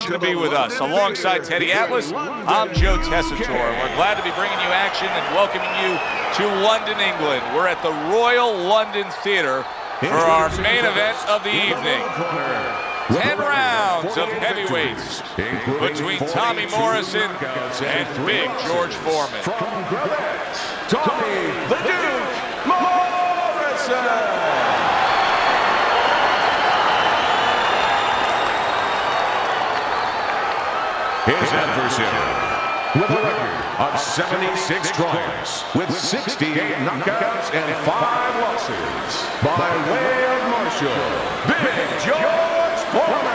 to be with us. Alongside Teddy Atlas, I'm Joe Tessitore. We're glad to be bringing you action and welcoming you to London, England. We're at the Royal London Theatre for our main event of the evening. 10 rounds of heavyweights between Tommy Morrison and Big George Foreman. Tommy the Duke Morrison. His adversary, with a record of 76 triumphs, with 68 knockouts and 5 losses, by way of Marshall, Big George Foreman.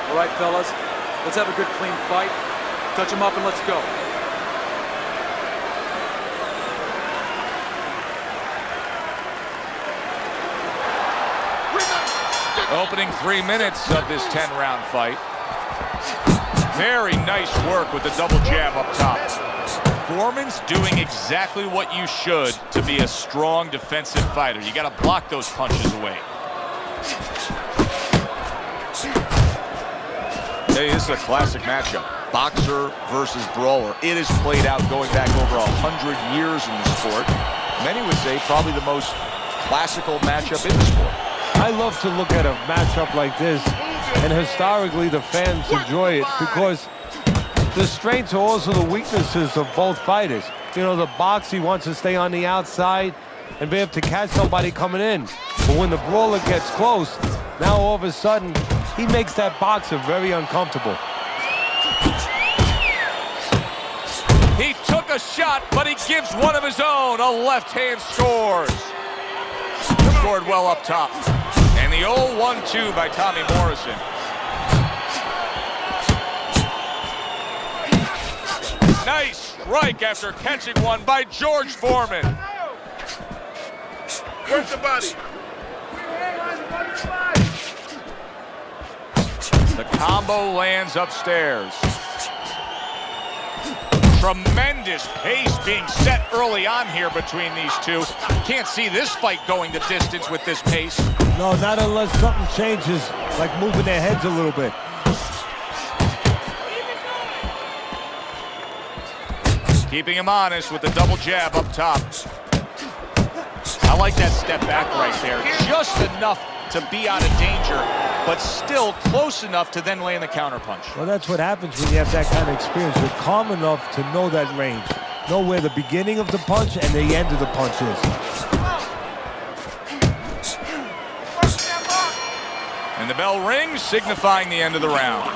All right, fellas, let's have a good, clean fight. Touch him up and let's go. Opening 3 minutes of this 10-round fight. Very nice work with the double jab up top. Foreman's doing exactly what you should to be a strong defensive fighter. You got to block those punches away. Hey, this is a classic matchup. Boxer versus brawler. It is played out going back over 100 years in the sport. Many would say probably the most classical matchup in the sport. I love to look at a matchup like this, and historically the fans enjoy it because the strengths are also the weaknesses of both fighters. You know, the boxer wants to stay on the outside and be able to catch somebody coming in. But when the brawler gets close, now all of a sudden, he makes that boxer very uncomfortable. He took a shot, but he gives one of his own. A left hand scores. Scored well up top. And the old 1-2 by Tommy Morrison. Nice strike after catching one by George Foreman. Where's the body? The combo lands upstairs. Tremendous pace being set early on here between these two. Can't see this fight going the distance with this pace. No, not unless something changes, like moving their heads a little bit. Keeping him honest with the double jab up top. I like that step back right there. Just enough to be out of danger, but still close enough to then land the counterpunch. Well, that's what happens when you have that kind of experience. You're calm enough to know that range. Know where the beginning of the punch and the end of the punch is. And the bell rings, signifying the end of the round.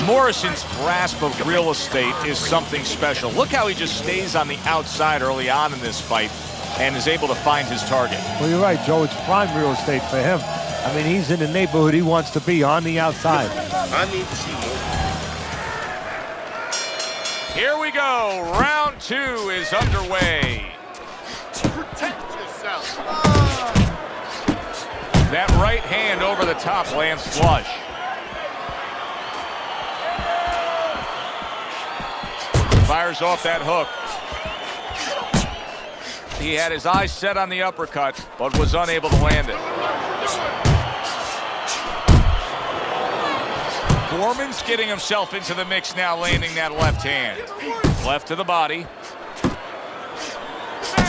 Morrison's grasp of real estate is something special. Look how he just stays on the outside early on in this fight and is able to find his target. Well, you're right, Joe. It's prime real estate for him. I mean, he's in the neighborhood he wants to be, on the outside. Here we go. Round 2 is underway. Protect yourself. That right hand over the top lands flush. Fires off that hook. He had his eyes set on the uppercut, but was unable to land it. Foreman's getting himself into the mix now, landing that left hand. Left to the body.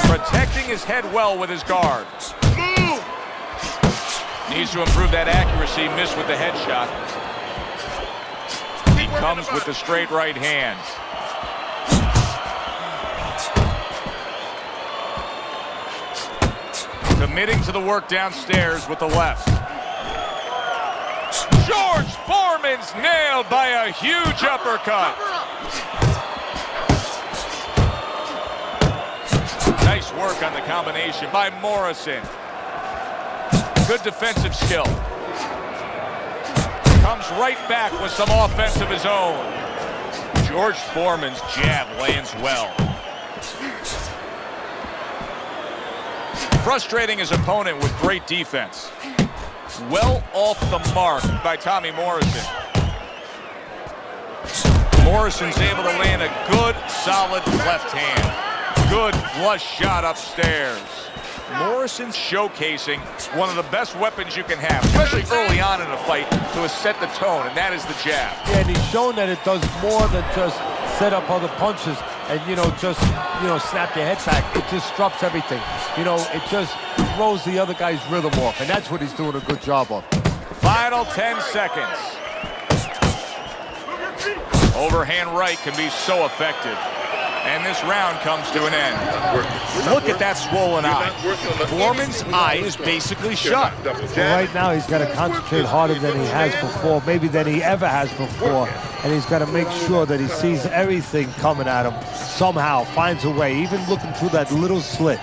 Protecting his head well with his guard. Needs to improve that accuracy, missed with the headshot. He comes with the straight right hand. Committing to the work downstairs with the left. George Foreman's nailed by a huge uppercut. Nice work on the combination by Morrison. Good defensive skill. Comes right back with some offense of his own. George Foreman's jab lands well. Frustrating his opponent with great defense. well off the mark by Tommy Morrison. Morrison's able to land a good, solid left hand. Good flush shot upstairs. Morrison's showcasing one of the best weapons you can have, especially early on in a fight, to set the tone, and that is the jab. Yeah, and he's shown that it does more than just set up other punches and, just, snap your head back. It disrupts everything. It just throws the other guy's rhythm off, and that's what he's doing a good job of. Final 10 seconds. Overhand right can be so effective. And this round comes to an end. Look at that swollen eye. Foreman's eye is basically shut. Well, right now, he's got to concentrate harder than he has before, maybe than he ever has before. And he's got to make sure that he sees everything coming at him somehow, finds a way, even looking through that little slit.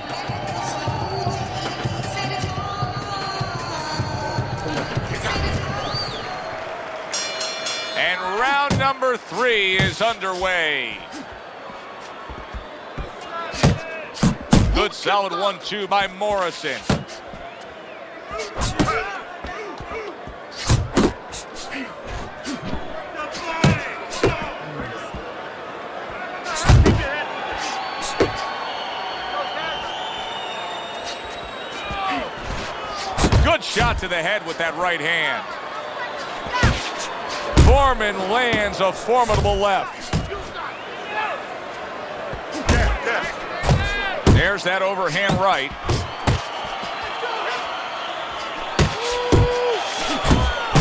And round number 3 is underway. Good solid 1-2 by Morrison. Good shot to the head with that right hand. Foreman lands a formidable left. There's that overhand right.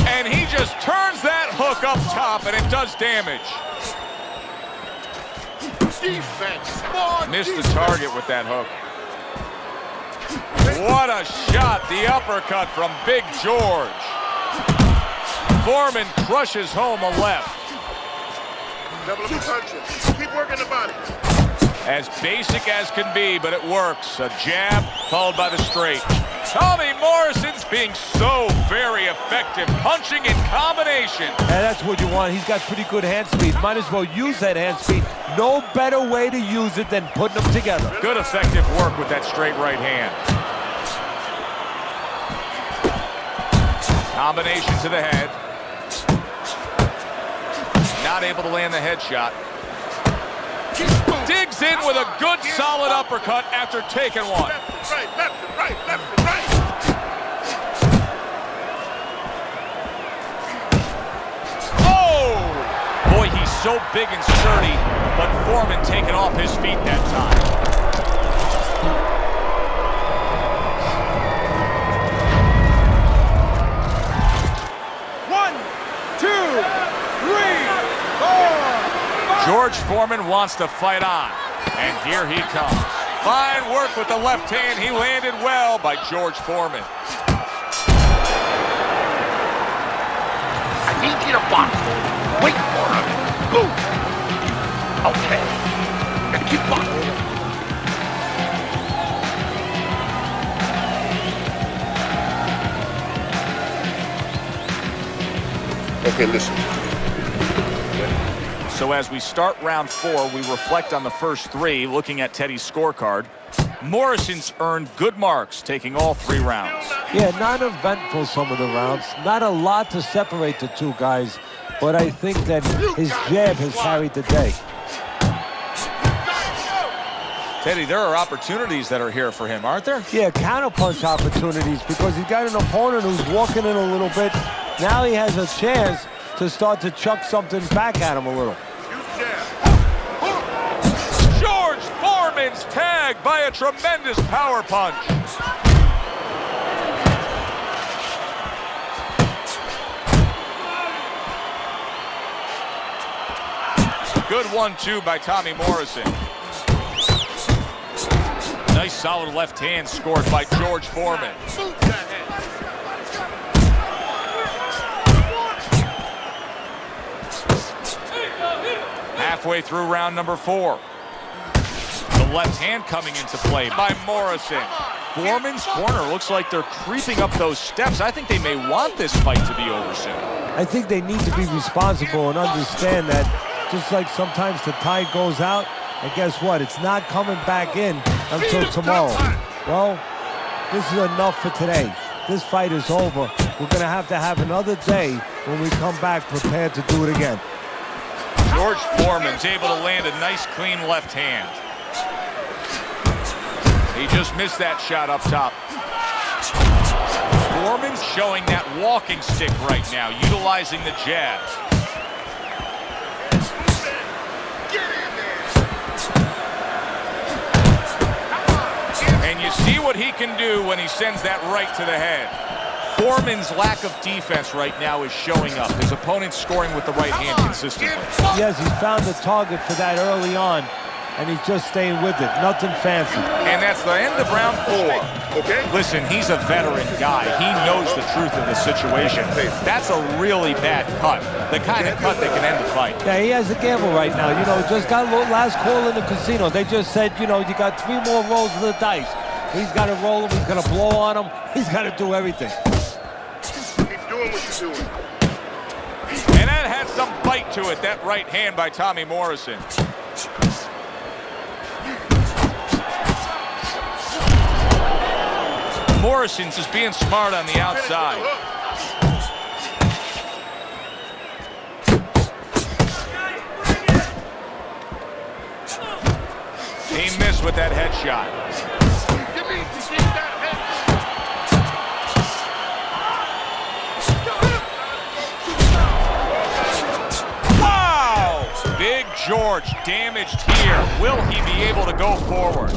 And he just turns that hook up top, and it does damage. Missed the target with that hook. What a shot, the uppercut from Big George. Foreman crushes home a left. Double punches. Keep working the body. As basic as can be, but it works. A jab followed by the straight. Tommy Morrison's being so very effective, punching in combination. And that's what you want. He's got pretty good hand speed. Might as well use that hand speed. No better way to use it than putting them together. Good effective work with that straight right hand. Combination to the head. Not able to land the headshot. Digs in with a good solid uppercut after taking one. Left and right, left and right, left and right. Oh! Boy, he's so big and sturdy, but Foreman taking off his feet that time. George Foreman wants to fight on, and here he comes. Fine work with the left hand. He landed well by George Foreman. I need you to box. Wait for him. Move. Okay. And keep boxing. Okay, listen. So as we start round 4, we reflect on the first 3, looking at Teddy's scorecard. Morrison's earned good marks, taking all 3 rounds. Yeah, non-eventful some of the rounds. Not a lot to separate the two guys, but I think that his jab has carried the day. Teddy, there are opportunities that are here for him, aren't there? Yeah, counterpunch opportunities, because he's got an opponent who's walking in a little bit. Now he has a chance to start to chuck something back at him a little. George Foreman's tagged by a tremendous power punch. Good 1-2 by Tommy Morrison. Nice solid left hand scored by George Foreman. Halfway through round number 4. The left hand coming into play by Morrison. Foreman's corner looks like they're creeping up those steps. I think they may want this fight to be over soon. I think they need to be responsible and understand that just like sometimes the tide goes out, and guess what? It's not coming back in until tomorrow. Well, this is enough for today. This fight is over. we're going to have another day when we come back prepared to do it again. George Foreman's able to land a nice, clean left hand. He just missed that shot up top. Foreman's showing that walking stick right now, utilizing the jab. And you see what he can do when he sends that right to the head. Foreman's lack of defense right now is showing up. His opponent's scoring with the right hand consistently. Yes, he's found the target for that early on, and he's just staying with it. Nothing fancy. And that's the end of round 4. Okay. Listen, he's a veteran guy. He knows the truth of the situation. That's a really bad cut. The kind of cut that can end the fight. Yeah, he has a gamble right now. You know, just got last call in the casino. They just said, you know, you got 3 more rolls of the dice. He's got to roll him. He's going to blow on him. He's got to do everything. Keep doing what you're doing. And that had some bite to it, that right hand by Tommy Morrison. Morrison's just being smart on the outside. He missed with that headshot. Wow! Big George damaged here. Will he be able to go forward?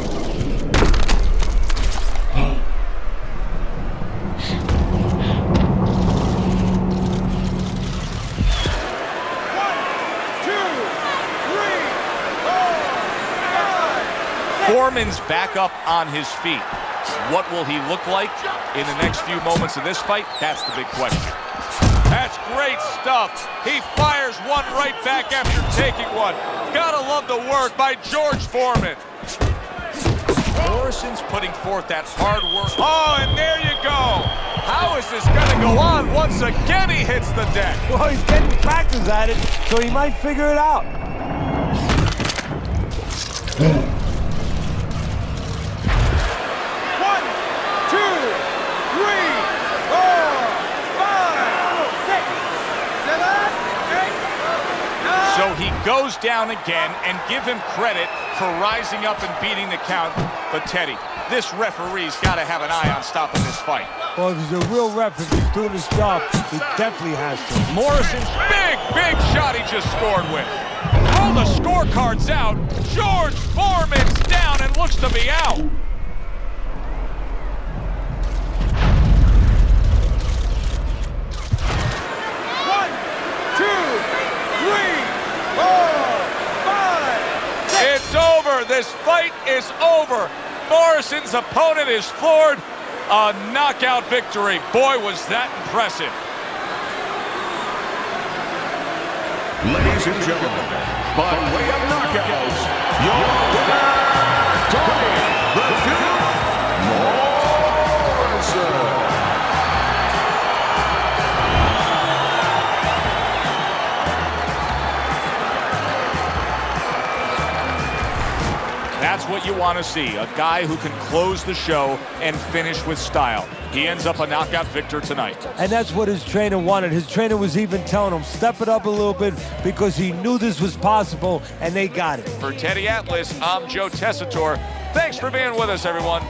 Foreman's back up on his feet. What will he look like in the next few moments of this fight? That's the big question. That's great stuff. He fires one right back after taking one. Gotta love the work by George Foreman. Morrison's putting forth that hard work. Oh, and there you go. How is this gonna go on? Once again, he hits the deck. Well, he's getting practice at it, so he might figure it out. So he goes down again, and give him credit for rising up and beating the count. But Teddy, this referee's got to have an eye on stopping this fight. Well, if he's a real ref, if he's doing his job, he definitely has to. Morrison's big shot he just scored with. Roll the scorecards out. George Foreman's down and looks to be out. It's over. This fight is over. Morrison's opponent is floored. A knockout victory. Boy, was that impressive. Ladies and gentlemen, by way of knockouts, your winner, Tommy the Duke Morrison. That's what you want to see, a guy who can close the show and finish with style. He ends up a knockout victor tonight. And that's what his trainer wanted. His trainer was even telling him, step it up a little bit, because he knew this was possible, and they got it. For Teddy Atlas, I'm Joe Tessitore. Thanks for being with us, everyone.